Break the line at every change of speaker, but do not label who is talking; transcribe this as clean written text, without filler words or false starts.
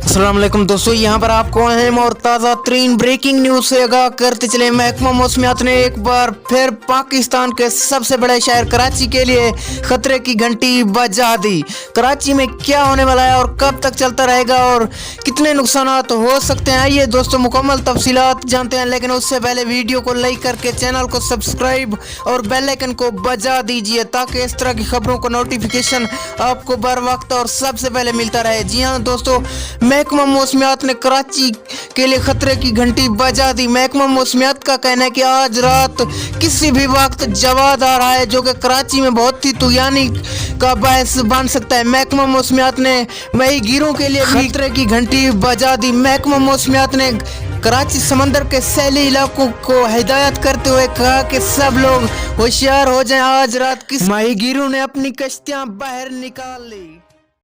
अस्सलाम वालेकुम दोस्तों, यहाँ पर आपको अहम और ताज़ा तरीन ब्रेकिंग न्यूज़ से आगाह करते चले। महकमा मौसमियात ने एक बार फिर पाकिस्तान के सबसे बड़े शहर कराची के लिए खतरे की घंटी बजा दी। कराची में क्या होने वाला है और कब तक चलता रहेगा और कितने नुकसानात हो सकते हैं, आइए दोस्तों मुकम्मल तफसीलात जानते हैं। लेकिन उससे पहले वीडियो को लाइक करके चैनल को सब्सक्राइब और बेल आइकन को बजा दीजिए ताकि इस तरह की खबरों का नोटिफिकेशन आपको बर वक्त और सबसे पहले मिलता रहे। जी हाँ दोस्तों, महकमा मौसमियात ने कराची के लिए खतरे की घंटी बजा दी। महकमा मौसमियात का कहना है कि आज रात किसी भी वक्त जवाद आ रहा है जो कि कराची में बहुत ही तुगयानी का बायस बन सकता है। महकमा मौसमियात ने मई गिरों के लिए खतरे की घंटी बजा दी। महकमा मौसमियात ने कराची समंदर के सैली इलाकों को हिदायत करते हुए कहा कि सब लोग होशियार हो जाएं, आज रात किसी माही गिरों ने अपनी कश्तियां बाहर निकाल ली।